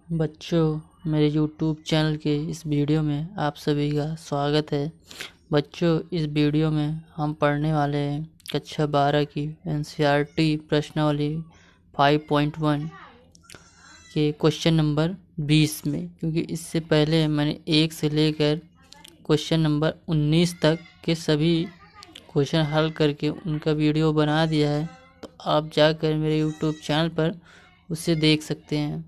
बच्चों, मेरे YouTube channel के इस वीडियो में आप सभी का स्वागत है। बच्चों, इस वीडियो में हम पढ़ने वाले हैं कक्षा 12 की NCERT प्रश्नावली 5.1 के क्वेश्चन नंबर 20 में, क्योंकि इससे पहले मैंने 1 से लेकर क्वेश्चन नंबर 19 तक के सभी क्वेश्चन हल करके उनका वीडियो बना दिया है। तो आप जाकर मेरे YouTube चैनल पर उसे देख सकते हैं।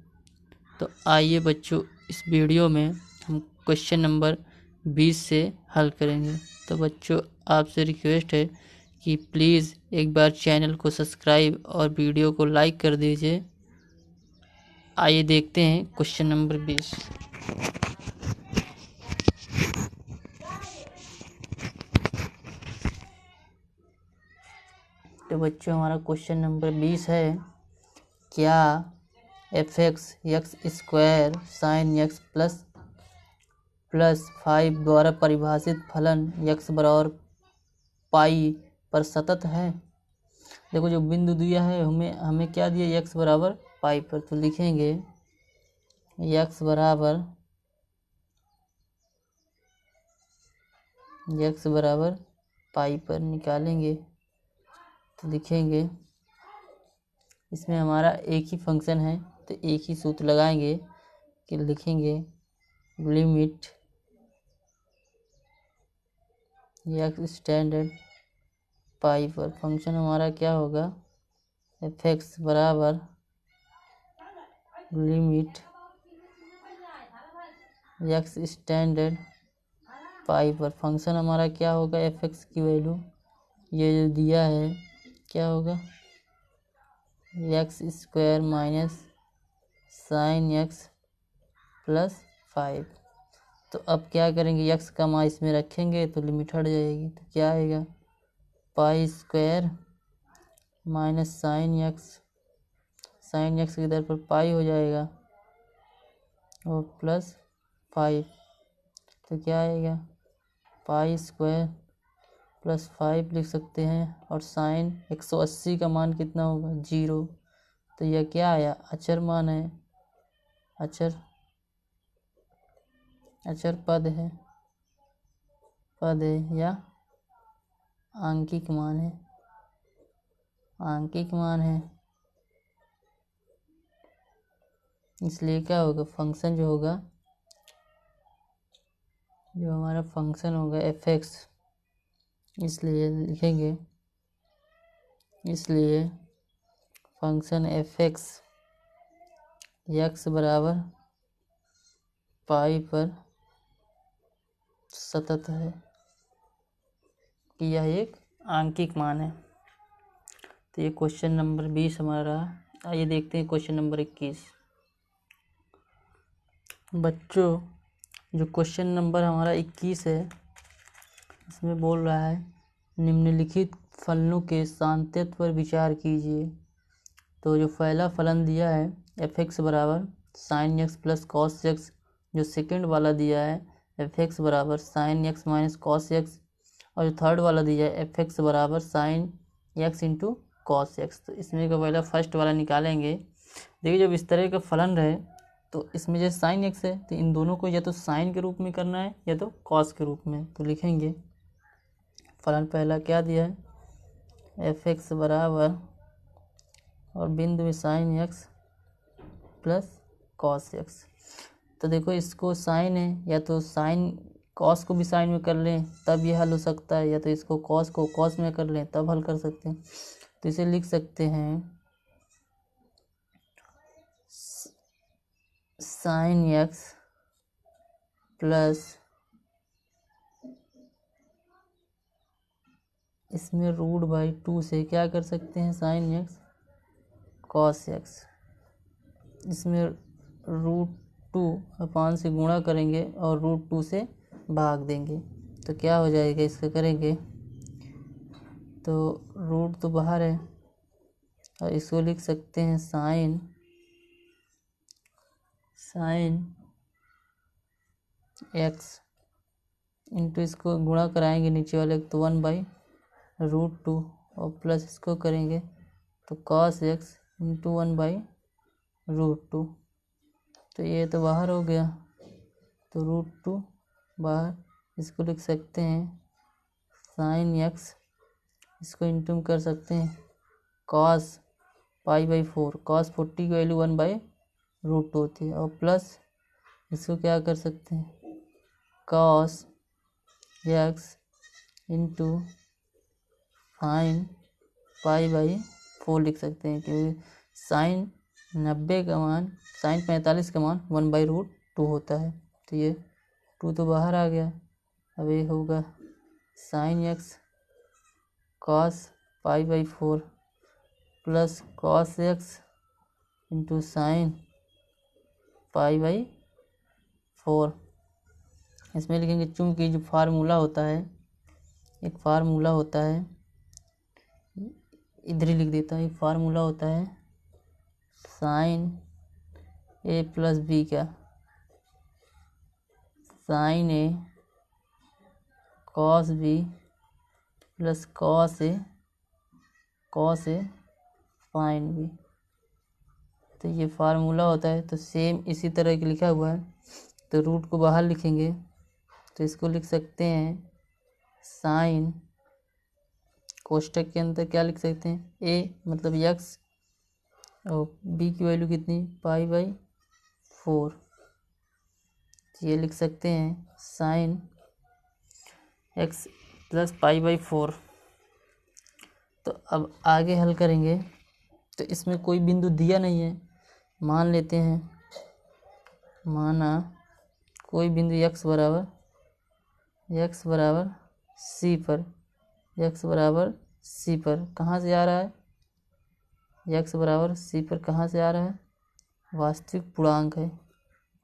तो आइए बच्चों, इस वीडियो में हम क्वेश्चन नंबर 20 से हल करेंगे। तो बच्चों, आपसे रिक्वेस्ट है कि प्लीज़ एक बार चैनल को सब्सक्राइब और वीडियो को लाइक कर दीजिए। आइए देखते हैं क्वेश्चन नंबर 20। तो बच्चों, हमारा क्वेश्चन नंबर 20 है, क्या f(x) sin x प्लस 5 द्वारा परिभाषित फलन x बराबर पाई पर सतत है। देखो, जो बिंदु दिया है हमें क्या दिया, x बराबर पाई पर। तो लिखेंगे x बराबर पाई पर निकालेंगे। तो लिखेंगे, इसमें हमारा एक ही फंक्शन है तो एक ही सूत्र लगाएंगे कि लिखेंगे लिमिट x स्टैंडर्ड पाई पर। फंक्शन हमारा क्या होगा, f(x) बराबर लिमिट x स्टैंडर्ड पाई पर। फंक्शन हमारा क्या होगा, f(x) की वैल्यू ये जो दिया है क्या होगा, x² minus sine x plus 5। तो अब क्या करेंगे, x का मान इसमें रखेंगे तो लिमिट हट जाएगी। तो क्या आएगा, pi square minus sine x की इधर पर पाई हो जाएगा और प्लस 5। तो क्या आएगा, पाई स्क्वायर प्लस 5 लिख सकते हैं। और साइन 180 का मान कितना होगा, 0। तो यह क्या आया, अचर मान है, अचर पद है या आंकिक मान है। इसलिए क्या होगा, फंक्शन जो हमारा फंक्शन होगा f(x), इसलिए लिखेंगे, इसलिए फंक्शन f(x) x बराबर पाई पर सतत है कि यह एक आंकिक मान है। तो ये क्वेश्चन नंबर 20 हमारा। आइए देखते हैं क्वेश्चन नंबर 21। बच्चों, जो क्वेश्चन नंबर हमारा 21 है, इसमें बोल रहा है निम्नलिखित फलनों के सांतत्य पर विचार कीजिए। तो जो पहला फलन दिया है f(x) बराबर sine x plus cos x, जो सेकंड वाला दिया है f(x) बराबर sine x minus cos x, और जो थर्ड वाला दिया है f(x) बराबर sine x into cos x। तो इसमें का पहला फर्स्ट वाला निकालेंगे। देखिए, जब इस तरह का फलन रहे तो इसमें जैसे साइन x है तो इन दोनों को या तो साइन के रूप में करना है या तो कॉस के रूप में। तो लिखेंगे फलन पहला क्या दिया है, f(x) बराबर और बिंदु में sine x plus cos x। तो देखो, इसको साइन है या तो साइन कॉस को भी साइन में कर लें तब ये हल हो सकता है, या तो इसको कॉस को कॉस में कर लें तब हल कर सकते हैं। तो इसे लिख सकते हैं साइन x प्लस इसमें √2 से क्या कर सकते हैं, साइन x कॉस x। इसमें √2 से गुणा करेंगे और √2 से भाग देंगे। तो क्या हो जाएगा, इसका करेंगे तो रूट तो बाहर है और इसको लिख सकते हैं साइन x इंटू इसको गुणा कराएंगे नीचे वाले तो 1/√2 और प्लस इसको करेंगे तो cos x इंटू 1/√2। तो ये तो बाहर हो गया, तो √2 बाहर, इसको लिख सकते हैं साइन एक्स, इसको इंटू कर सकते हैं कॉस π/4, कॉस 40 की वैल्यू 1/√2 होती है, और प्लस इसको क्या कर सकते हैं कॉस एक्स इंटू साइन π/4 लिख सकते हैं, क्योंकि साइन 90 का मान, साइन 45 का मान 1/√2 होता है। तो ये 2 तो बाहर आ गया। अब ये होगा sine X cos π/4 plus cos X into sine π/4। इसमें लिखेंगे, चूंकि जो फार्मूला होता है, एक फार्मूला होता है, इधर ही लिख देता है, एक फार्मूला होता है साइन ए प्लस बी का, sign A cos B plus cos A sine B. तो ये फार्मूला होता है। तो सेम इसी तरह की लिखा हुआ है, तो रूट को बाहर लिखेंगे, तो इसको लिख सकते हैं साइन, कोष्टक के अंदर क्या लिख सकते हैं ए मतलब एक्स, और बी की वैल्यू कितनी π/4, ये लिख सकते हैं साइन एक्स प्लस π/4। तो अब आगे हल करेंगे, तो इसमें कोई बिंदु दिया नहीं है, मान लेते हैं, माना कोई बिंदु x बराबर सी पर, x बराबर सी पर कहाँ से आ रहा है, x बराबर सी पर कहाँ से आ रहा है, वास्तविक पूर्णांक है,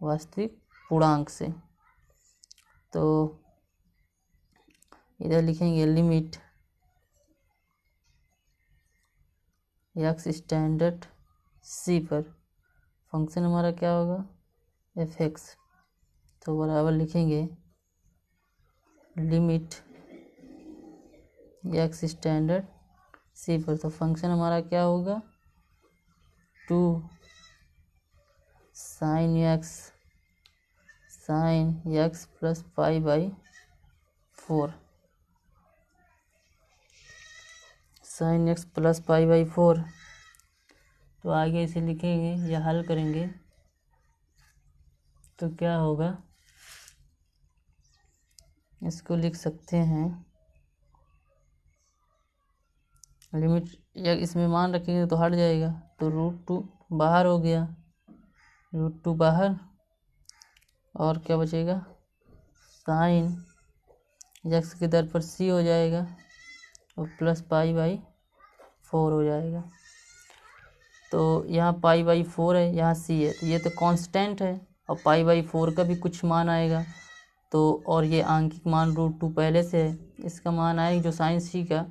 वास्तविक पूर्णांक से। तो इधर लिखेंगे लिमिट x स्टैंडर्ड सी पर, फंक्शन हमारा क्या होगा f(x), तो बराबर लिखेंगे लिमिट x स्टैंडर्ड सी पर, तो फंक्शन हमारा क्या होगा 2 sine X plus π/4, sine X plus π/4। तो आगे इसे लिखेंगे या हल करेंगे, तो क्या होगा, इसको लिख सकते हैं लिमिट, या इसमें मान रखेंगे तो हट जाएगा, तो √2 बाहर हो गया, √2 बाहर, और क्या बचेगा साइन एक्स की दर पर सी हो जाएगा, और प्लस π/4 हो जाएगा। तो यहाँ π/4 है, यहाँ सी है, तो ये तो कांस्टेंट है, और π/4 का भी कुछ मान आएगा, तो और ये आंकिक मान √2 पहले से है, इसका मान आएगा जो साइन सी का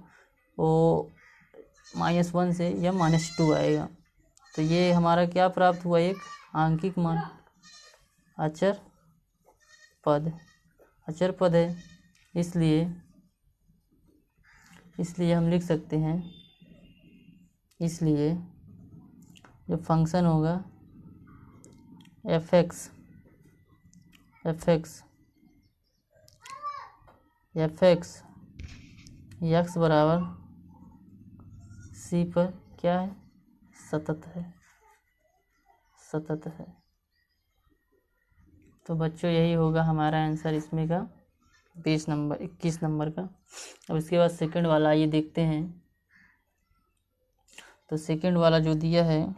वो -1 से या -2 आएगा। तो ये हमारा क्या प्राप्त हुआ, एक आंकिक मान, अचर पद है, इसलिए हम लिख सकते हैं, इसलिए जो फंक्शन होगा f(x) x बराबर सी पर क्या है, सतत है। तो बच्चों यही होगा हमारा आंसर इसमें का 21 नंबर का। अब इसके बाद सेकंड वाला ये देखते हैं। तो सेकंड वाला जो दिया है,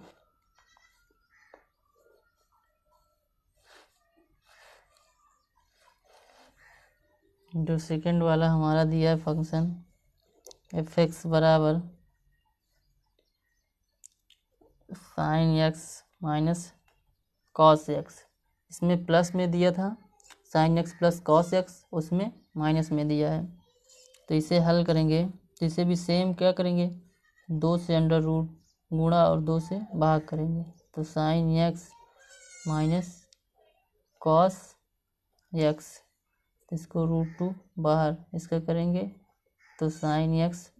जो सेकंड वाला हमारा दिया है फंक्शन f(x) बराबर sine x minus cos x, इसमें प्लस में दिया था sign X plus cos x, उसमें माइनस में दिया है। तो इसे हल करेंगे, तो इसे भी सेम क्या करेंगे, 2 से अंडर रूट गुणा और 2 से भाग करेंगे। तो sine x minus cos x, इसको √2 बाहर, इसका करेंगे तो sine x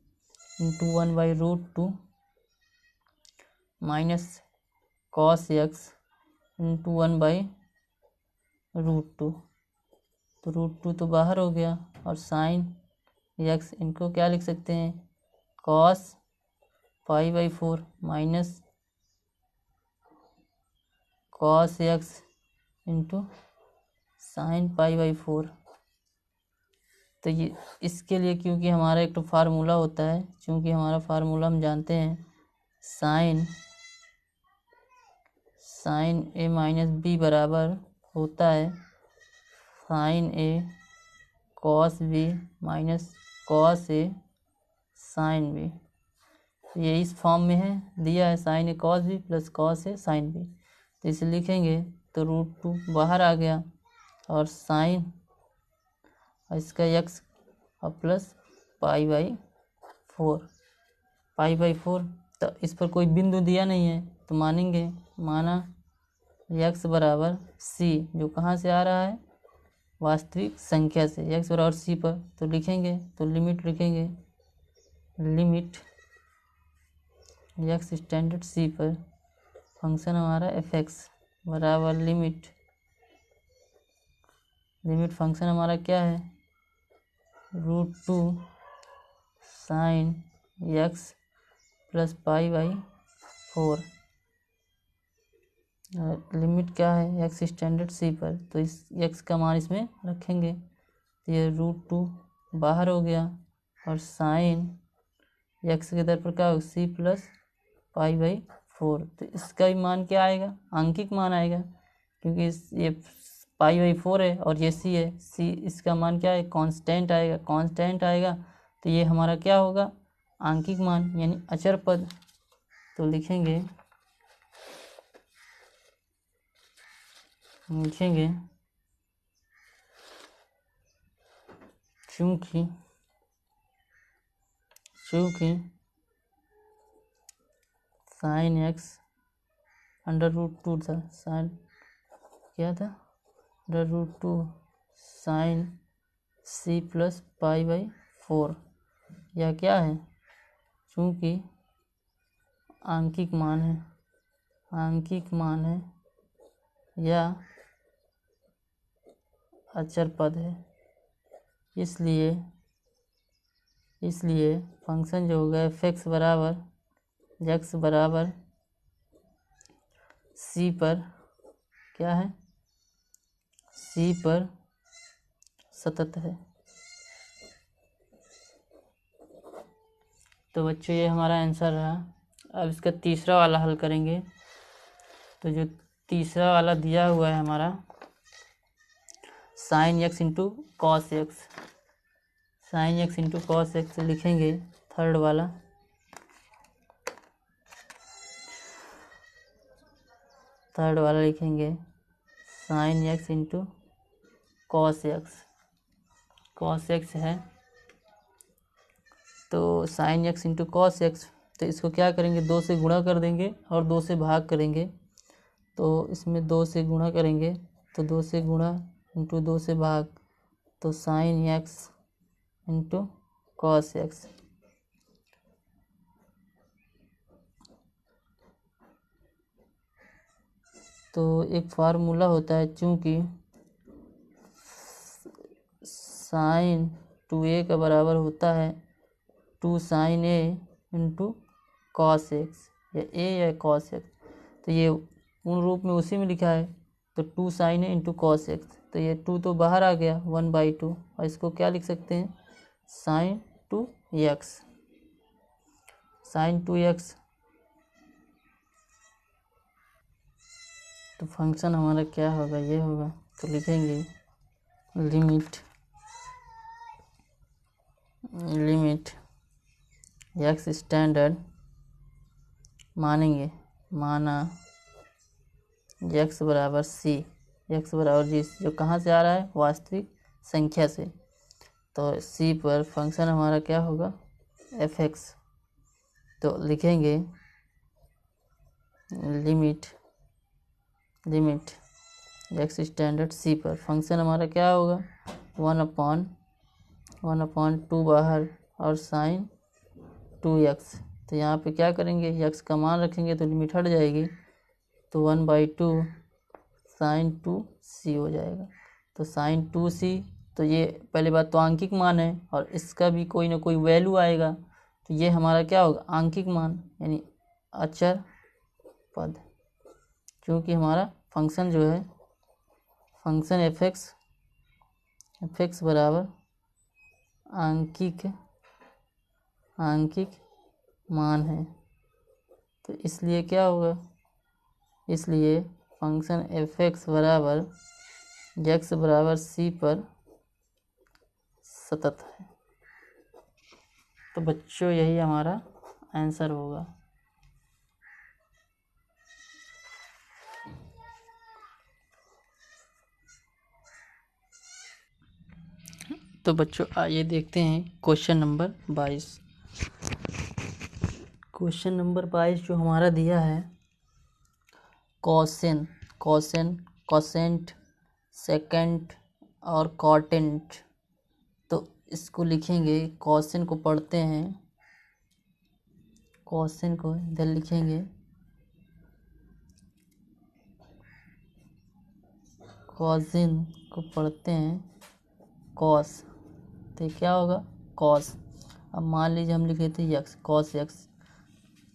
into 1/√2 minus cos X into 1/√2। तो √2 तो बाहर हो गया, और साइन x इनको क्या लिख सकते हैं, cos π/4 minus cos x into sine π/4। तो ये इसके लिए, क्योंकि हमारा एक तो फार्मूला होता है, क्योंकि हमारा फार्मूला हम जानते हैं, साइन a माइनस बी बराबर होता है sine a cos B minus cos A sine B. ये इस फॉर्म में है, दिया है sine A cos B plus cos A sine B. तो इसे लिखेंगे तो √2 बाहर आ गया, और साइन इसका x और प्लस π/4। तो इस पर कोई बिंदु दिया नहीं है, तो मानेंगे, माना x बराबर c, जो कहाँ से आ रहा है, वास्तविक संख्या से, x बराबर c पर। तो लिखेंगे, तो लिमिट लिखेंगे, लिमिट x स्टैंडर्ड c पर फंक्शन हमारा fx बराबर लिमिट फंक्शन हमारा क्या है, √2 साइन x प्लस π/4। लिमिट क्या है, x स्टैंडर्ड c पर, तो इस x का मान इसमें रखेंगे। तो ये √2 बाहर हो गया, और साइन x के दर पर क्या होगा, c प्लस π/4। तो इसका भी मान क्या आएगा, आंकिक मान आएगा, क्योंकि ये π/4 है और ये c है। c इसका मान क्या है, कांस्टेंट आएगा। तो ये हमारा क्या होगा, आंकिक मान, यानी अचर पद। तो लिखेंगे चूंकि साइन x √2 था, साइन क्या था, √2 साइन c प्लस π/4, या क्या है, चूँकि आंकिक मान है या अचर पद है, इसलिए फंक्शन जो होगा fx बराबर x बराबर c पर क्या है, c पर सतत है। तो बच्चों ये हमारा आंसर रहा। अब इसका तीसरा वाला हल करेंगे। तो जो तीसरा वाला दिया हुआ है हमारा, sine x into cos x, लिखेंगे थर्ड वाला, लिखेंगे sine x into cos x है। तो sine x into cos x, तो इसको क्या करेंगे, 2 से गुणा कर देंगे और 2 से भाग करेंगे। तो इसमें 2 से गुणा करेंगे, तो 2 से गुणा इंटू 2 से भाग, तो sine x into cos x. तो एक फार्मूला होता है, चूँकि साइन 2a का बराबर होता है 2 sine a into cos x, या a या कॉस एक्स। तो ये पूर्ण रूप में उसी में लिखा है, तो 2 sine a into cos x. तो ये 2 तो बाहर आ गया 1/2, और इसको क्या लिख सकते हैं, साइन 2x। तो फंक्शन हमारा क्या होगा, ये होगा। तो लिखेंगे लिमिट x स्टैंडर्ड, माना x बराबर c, x बराबर जिस जो कहाँ से आ रहा है, वास्तविक संख्या से। तो c पर फंक्शन हमारा क्या होगा, fx। तो लिखेंगे लिमिट x स्टैंडर्ड c पर फंक्शन हमारा क्या होगा, 1/2 बाहर और साइन 2x। तो यहाँ पे क्या करेंगे, x का मान रखेंगे तो लिमिट हट जाएगी, तो 1/2 साइन 2c हो जाएगा। तो साइन 2c, तो ये पहले बात तो आंकिक मान है और इसका भी कोई ना कोई वैल्यू आएगा, तो ये हमारा क्या होगा, आंकिक मान यानी अचर पद, क्योंकि हमारा फंक्शन जो है, फंक्शन एफ एक्स बराबर आंकिक मान है। तो इसलिए क्या होगा, इसलिए फंक्शन एफ एक्स बराबर एक्स बराबर सी पर सतत है। तो बच्चों यही हमारा आंसर होगा। तो बच्चों आइए देखते हैं क्वेश्चन नंबर 22। क्वेश्चन नंबर 22 जो हमारा दिया है, कोसेंट, सेकेंट और कॉटेंट। तो इसको लिखेंगे, कोसेन को पढ़ते हैं, कोसेन को इधर लिखेंगे, कोसिन को पढ़ते हैं कॉस, तो क्या होगा कॉस। अब मान लीजिए हम लिखे थे यक्स, कॉस यक्स,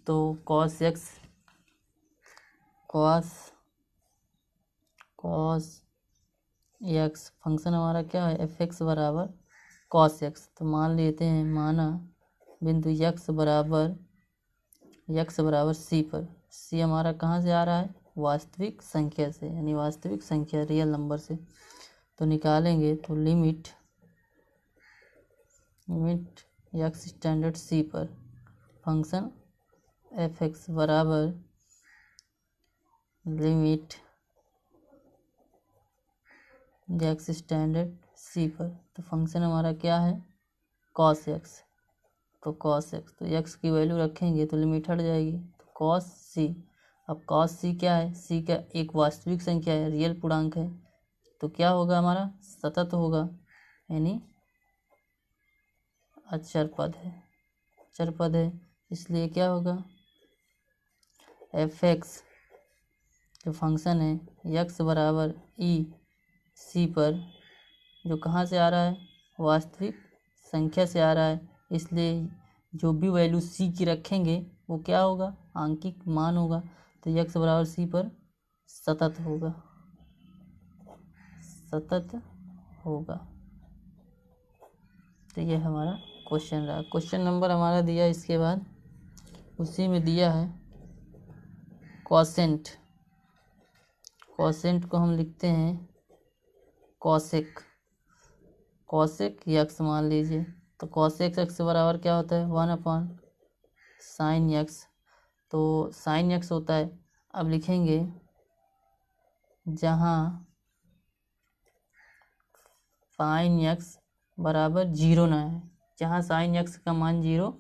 तो कॉस एक्स फंक्शन हमारा क्या है, एफ एक्स बराबर कॉस एक्स। तो मान लेते हैं, माना बिंदु यक्स बराबर सी पर, सी हमारा कहाँ से आ रहा है, वास्तविक संख्या से, यानी वास्तविक संख्या रियल नंबर से। तो निकालेंगे तो लिमिट यक्स स्टैंडर्ड सी पर फंक्शन एफ एक्स बराबर लिमिट एक्स स्टैंडर्ड सी पर, तो फंक्शन हमारा क्या है, कॉस एक्स। तो कॉस एक्स, तो एक्स की वैल्यू रखेंगे तो लिमिट हट जाएगी, तो कॉस सी। अब कॉस सी क्या है, सी का एक वास्तविक संख्या है, रियल पूर्णांक है, तो क्या होगा हमारा, सतत होगा, यानी अचर पद है, इसलिए क्या होगा, एफ एक्स जो फंक्शन है यक्स बराबर ई सी पर, जो कहाँ से आ रहा है, वास्तविक संख्या से आ रहा है, इसलिए जो भी वैल्यू सी की रखेंगे वो क्या होगा, आंकिक मान होगा। तो यक्स बराबर सी पर सतत होगा। तो ये हमारा क्वेश्चन रहा। क्वेश्चन नंबर हमारा दिया, इसके बाद उसी में दिया है कोसेंट को हम लिखते हैं कॉसेक यक्स मान लीजिए, तो कॉसेक एक्स बराबर क्या होता है, 1/sin यक्स, तो साइन यक्स होता है। अब लिखेंगे जहाँ साइन यक्स बराबर 0 ना है, जहाँ साइन यक्स का मान 0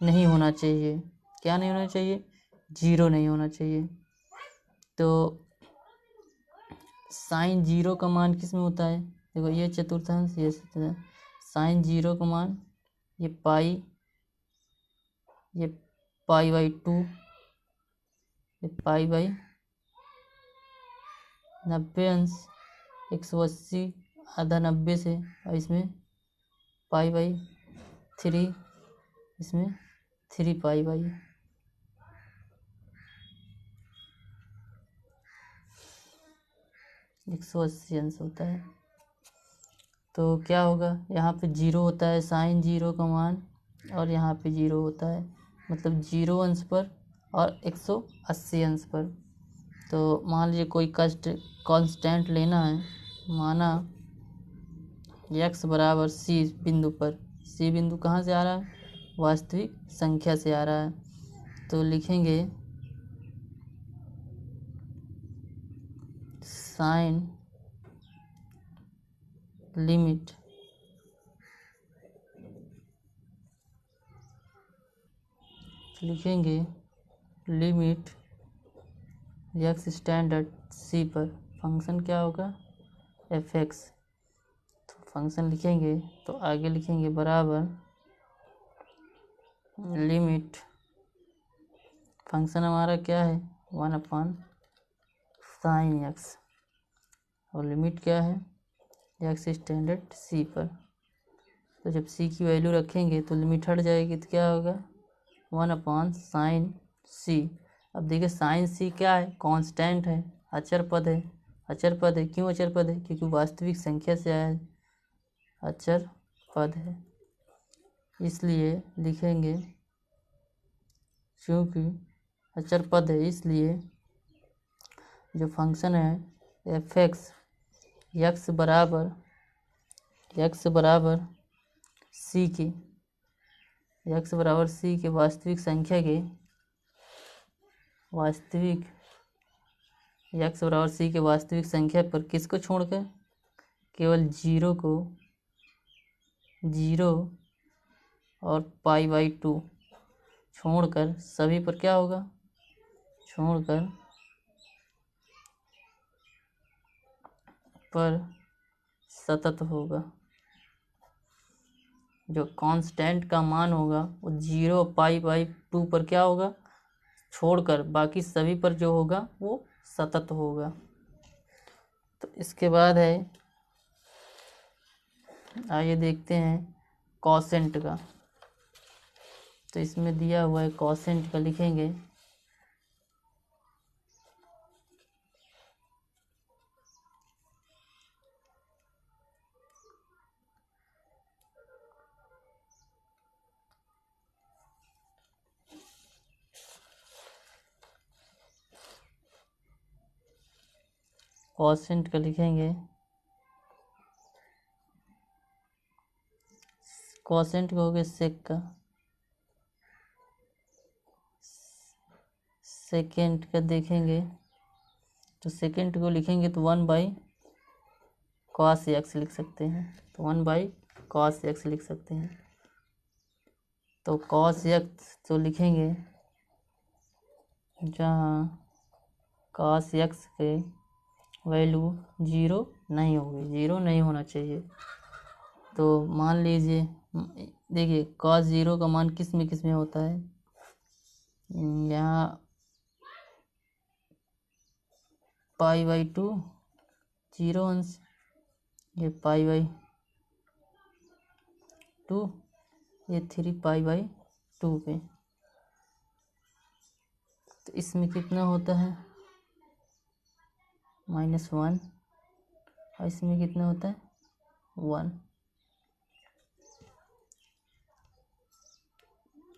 नहीं होना चाहिए, क्या नहीं होना चाहिए, 0 नहीं होना चाहिए। तो साइन 0 का मान किस में होता है, देखो ये चतुर्थांश, ये साइन 0 का मान ये पाई बाई 2, ये पाई बाई 90 अंश, 180 आधा 90 से, और इसमें पाई बाई 3, इसमें 3 पाई बाई 180 अंश होता है। तो क्या होगा, यहाँ पे 0 होता है साइन 0 का मान, और यहाँ पे 0 होता है, मतलब 0 अंश पर और 180 अंश पर। तो मान लीजिए कोई कांस्टेंट लेना है, माना x बराबर सी बिंदु पर, सी बिंदु कहाँ से आ रहा है, वास्तविक संख्या से आ रहा है, तो लिखेंगे साइन लिमिट एक्स स्टैंडर्ड सी पर फंक्शन क्या होगा, एफ एक्स। तो फंक्शन लिखेंगे तो आगे लिखेंगे बराबर लिमिट, फंक्शन हमारा क्या है, 1/sin x, और लिमिट क्या है एक्स स्टैंडर्ड सी पर। तो जब सी की वैल्यू रखेंगे तो लिमिट हट जाएगी, तो क्या होगा 1/sin सी। अब देखिए साइन सी क्या है, कांस्टेंट है, अचर पद है। अचर पद है, क्यों अचर पद है? क्योंकि वास्तविक संख्या से आया है, अचर पद है, इसलिए लिखेंगे क्योंकि अचर पद है इसलिए जो फंक्शन है एफ एक्स यक्स बराबर सी के यक्स बराबर सी के वास्तविक संख्या के यक्स बराबर सी के वास्तविक संख्या पर किसको छोड़कर, केवल जीरो और π/2 छोड़कर सभी पर क्या होगा, छोड़कर पर सतत होगा। जो कांस्टेंट का मान होगा वो 0 π/2 पर क्या होगा, छोड़कर बाकी सभी पर जो होगा वो सतत होगा। तो इसके बाद है, आइए देखते हैं कोसेंट का। तो इसमें दिया हुआ है कोसेंट का, लिखेंगे कोसेंट का, लिखेंगे कोसेंट का हो गया सेक का, सेकेंड का देखेंगे तो सेकेंड को लिखेंगे तो 1/cos x लिख सकते हैं, तो 1/cos x लिख सकते हैं। तो cos x तो लिखेंगे जहाँ cos x के वैल्यू 0 नहीं होगी, 0 नहीं होना चाहिए। तो मान लीजिए, देखिए cos 0 का मान किस में होता है, यहाँ π/2 0 अंश, ये π/2, ये 3π/2 पे। तो इसमें कितना होता है -1, और इसमें कितना होता है 1।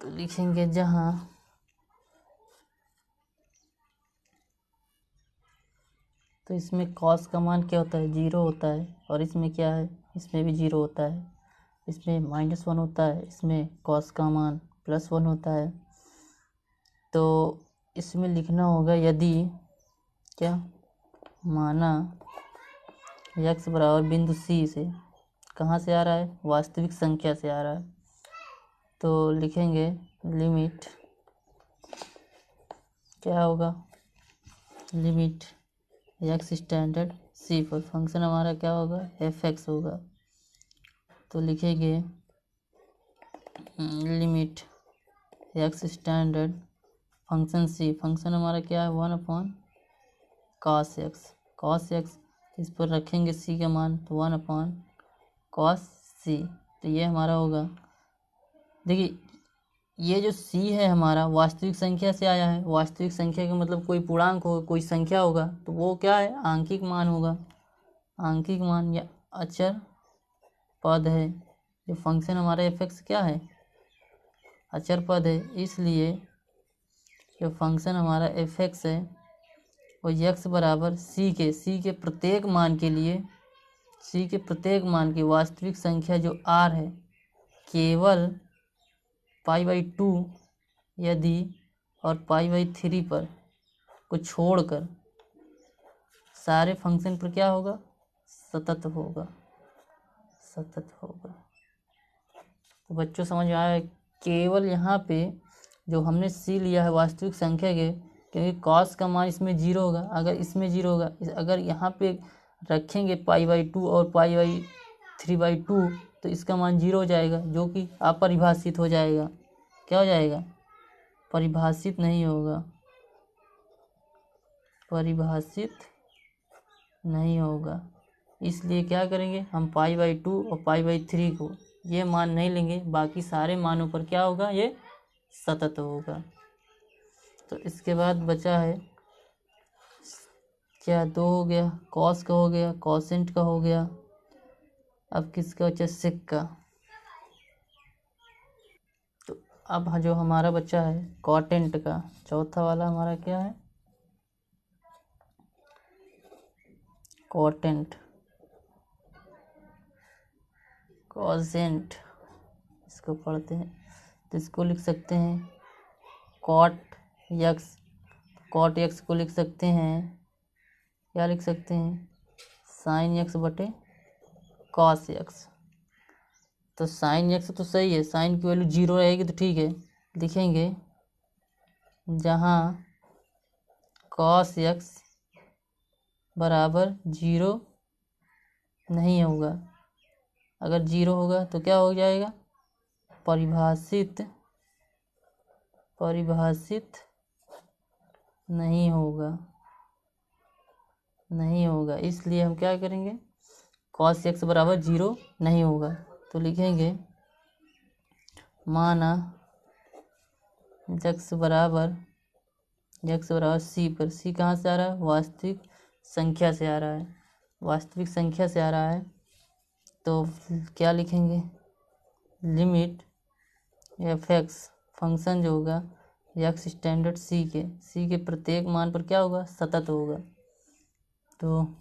तो लिखेंगे जहाँ तो इसमें cos का मान क्या होता है 0 होता है, और इसमें क्या है, इसमें भी 0 होता है, इसमें -1 होता है, इसमें cos का मान +1 होता है। तो इसमें लिखना होगा यदि क्या माना x बराबर बिंदु C से, कहाँ से आ रहा है, वास्तविक संख्या से आ रहा है, तो लिखेंगे लिमिट क्या होगा, लिमिट x स्टैंडर्ड C पर फंक्शन हमारा क्या होगा f(x) होगा। तो लिखेंगे limit x standard function C, function हमारा क्या है 1/cos x, इस पर रखेंगे C का मान, तो 1/cos C। तो ये हमारा होगा, देखिए ये जो C है हमारा वास्तविक संख्या से आया है, वास्तविक संख्या का मतलब कोई पूर्णांक होगा, कोई संख्या होगा, तो वो क्या है आंकिक मान होगा, आंकिक मान या अचर पद है। ये फंक्शन हमारा f(x) क्या है, अचर पद है, इसलिए जो फंक्शन हमारा f(x) है वो x बराबर C के प्रत्येक मान के लिए, C के प्रत्येक मान की वास्तविक संख्या जो r है केवल π/2 यदि और π/3 पर को छोड़कर सारे फंक्शन पर क्या होगा, सतत होगा। तो बच्चों समझ में आया, केवल यहाँ पे जो हमने C लिया है वास्तविक संख्या के, क्योंकि cos का मान इसमें 0 होगा, अगर इसमें 0 होगा, अगर यहाँ पे रखेंगे π/2 और π/3/2 तो इसका मान 0 हो जाएगा, जो कि अपरिभाषित हो जाएगा। क्या हो जाएगा, परिभाषित नहीं होगा, परिभाषित नहीं होगा। इसलिए क्या करेंगे हम π/2 और π/3 को ये मान नहीं लेंगे, बाकी सारे मानों पर क्या होगा, ये सतत होगा। तो इसके बाद बचा है क्या, 2 हो गया, कॉस का हो गया, कॉसेंट का हो गया। अब किसका बचा, सेक का। तो अब जो हमारा बचा है कॉटेंट का, चौथा वाला हमारा क्या है, कॉटेंट, कॉसेंट इसको पढ़ते हैं। तो इसको लिख सकते हैं कॉट यक्स, कॉट यक्स को लिख सकते हैं, क्या लिख सकते हैं, साइन यक्स बटे कॉस यक्स। तो साइन यक्स तो सही है, साइन की वैल्यू 0 रहेगी तो ठीक है, लिखेंगे जहाँ कॉस यक्स बराबर 0 नहीं होगा। अगर 0 होगा तो क्या हो जाएगा, परिभाषित नहीं होगा। इसलिए हम क्या करेंगे, कॉस एक्स बराबर 0 नहीं होगा। तो लिखेंगे माना x बराबर सी पर, सी कहाँ से आ रहा है, वास्तविक संख्या से आ रहा है, वास्तविक संख्या से आ रहा है। तो क्या लिखेंगे, लिमिट f(x) फंक्शन जो होगा x स्टैंडर्ड सी के प्रत्येक मान पर क्या होगा, सतत होगा। तो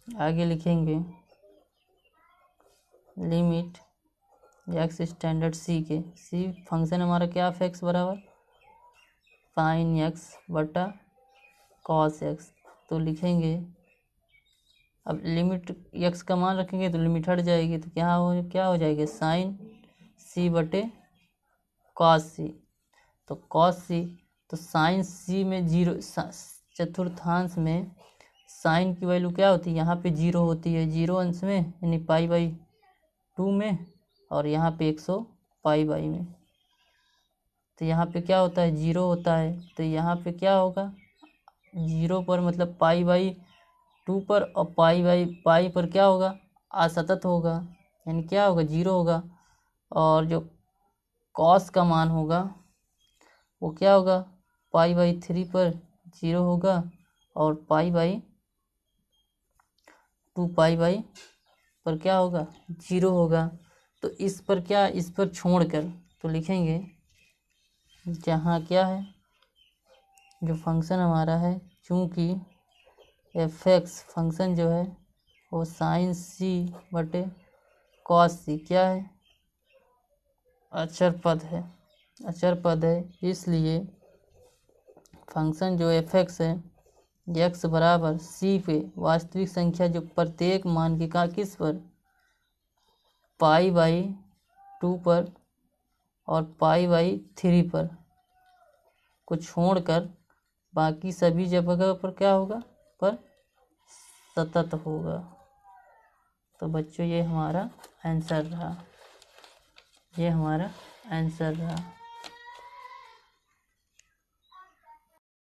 आगे लिखेंगे लिमिट x स्टैंडर्ड सी फंक्शन हमारा क्या, f(x) बराबर साइन x बटा कॉस x। तो लिखेंगे, अब लिमिट x का मान रखेंगे तो लिमिट हट जाएगी, तो क्या हो जाएगी, साइन c बटे कॉस c। तो कॉस c, तो साइन c में 0, चतुर्थांश में साइन की वैल्यू क्या होती है, यहाँ पे 0 होती है, 0 अंश में यानी π/2 में, और यहाँ पे 100 π/, में। तो यहाँ पे क्या होता है, 0 होता है। तो यहाँ पे क्या होगा, 0 पर मतलब π/2 पर, और π पर क्या होगा, असतत होगा, यानी क्या होगा, 0 होगा। और जो कॉस का मान होगा वो क्या होगा, π/3 पर 0 होगा, और π/2 पर क्या होगा, 0 होगा। तो इस पर छोड़कर तो लिखेंगे जहाँ क्या है, जो फंक्शन हमारा है, चूँकि f(x) फंक्शन जो है वो साइन c बटे कॉस c क्या है, अचर पद है। इसलिए फंक्शन जो f(x) है, x बराबर c पे वास्तविक संख्या जो प्रत्येक मान की का किस पर, π/2 पर और π/3 पर को छोड़कर बाकी सभी जगह पर क्या होगा, पर सतत होगा। तो बच्चों ये हमारा आंसर रहा।